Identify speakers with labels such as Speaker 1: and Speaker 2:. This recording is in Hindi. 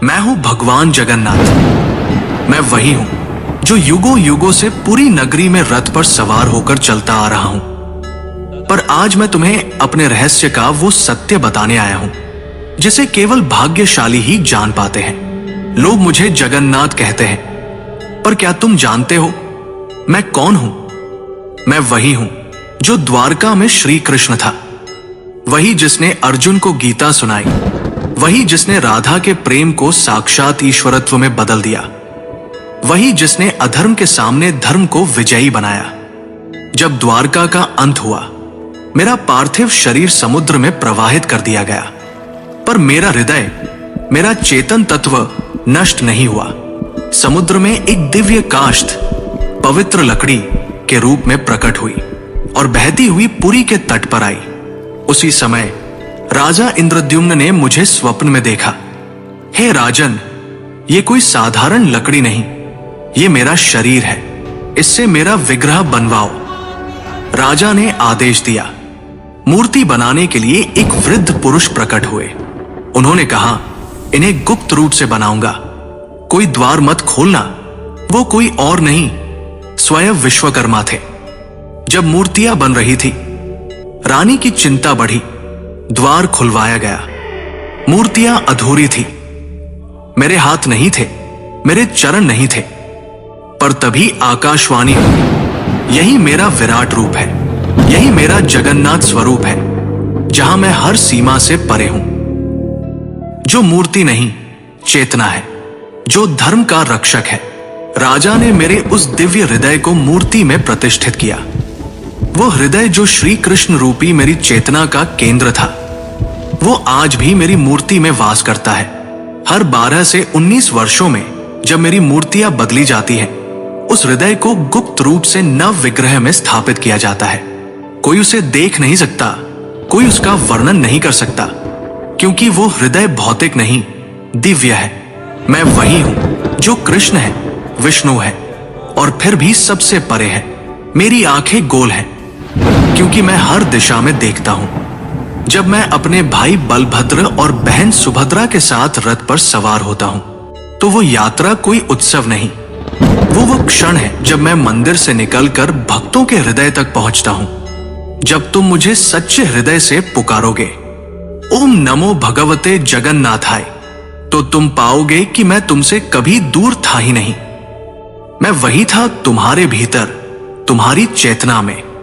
Speaker 1: मैं हूं भगवान जगन्नाथ। मैं वही हूं जो युगों युगों से पूरी नगरी में रथ पर सवार होकर चलता आ रहा हूं। पर आज मैं तुम्हें अपने रहस्य का वो सत्य बताने आया हूं जिसे केवल भाग्यशाली ही जान पाते हैं। लोग मुझे जगन्नाथ कहते हैं, पर क्या तुम जानते हो मैं कौन हूं? मैं वही हूं जो द्वारका में श्री कृष्ण था, वही जिसने अर्जुन को गीता सुनाई, वही जिसने राधा के प्रेम को साक्षात ईश्वरत्व में बदल दिया, वही जिसने अधर्म के सामने धर्म को विजयी बनाया। जब द्वारका का अंत हुआ, मेरा पार्थिव शरीर समुद्र में प्रवाहित कर दिया गया, पर मेरा हृदय, मेरा चेतन तत्व नष्ट नहीं हुआ। समुद्र में एक दिव्य काष्ठ पवित्र लकड़ी के रूप में प्रकट हुई और बहती हुई पुरी के तट पर आई। उसी समय राजा इंद्रद्युम्न ने मुझे स्वप्न में देखा। हे राजन, ये कोई साधारण लकड़ी नहीं, ये मेरा शरीर है, इससे मेरा विग्रह बनवाओ। राजा ने आदेश दिया। मूर्ति बनाने के लिए एक वृद्ध पुरुष प्रकट हुए। उन्होंने कहा, इन्हें गुप्त रूप से बनाऊंगा, कोई द्वार मत खोलना। वो कोई और नहीं, स्वयं विश्वकर्मा थे। जब मूर्तियां बन रही थी, रानी की चिंता बढ़ी। द्वार खुलवाया गया। मूर्तियां अधूरी थी। मेरे हाथ नहीं थे, मेरे चरण नहीं थे, पर तभी आकाशवाणी हुई, यही मेरा विराट रूप है, यही मेरा जगन्नाथ स्वरूप है, जहां मैं हर सीमा से परे हूं। जो मूर्ति नहीं, चेतना है, जो धर्म का रक्षक है। राजा ने मेरे उस दिव्य हृदय को मूर्ति में प्रतिष्ठित किया। वो हृदय जो श्री कृष्ण रूपी मेरी चेतना का केंद्र था, वो आज भी मेरी मूर्ति में वास करता है। हर 12 से 19 वर्षों में जब मेरी मूर्तियां बदली जाती हैं, उस हृदय को गुप्त रूप से नव विग्रह में स्थापित किया जाता है। कोई उसे देख नहीं सकता, कोई उसका वर्णन नहीं कर सकता, क्योंकि वो हृदय भौतिक नहीं, दिव्य है। मैं वही हूं जो कृष्ण है, विष्णु है और फिर भी सबसे परे है। मेरी आंखें गोल हैं क्योंकि मैं हर दिशा में देखता हूं। जब मैं अपने भाई बलभद्र और बहन सुभद्रा के साथ रथ पर सवार होता हूं, तो वो यात्रा कोई उत्सव नहीं, वो क्षण है जब मैं मंदिर से निकलकर भक्तों के हृदय तक पहुंचता हूं। जब तुम मुझे सच्चे हृदय से पुकारोगे, ओम नमो भगवते जगन्नाथाय, तो तुम पाओगे कि मैं तुमसे कभी दूर था ही नहीं। मैं वही था तुम्हारे भीतर, तुम्हारी चेतना में।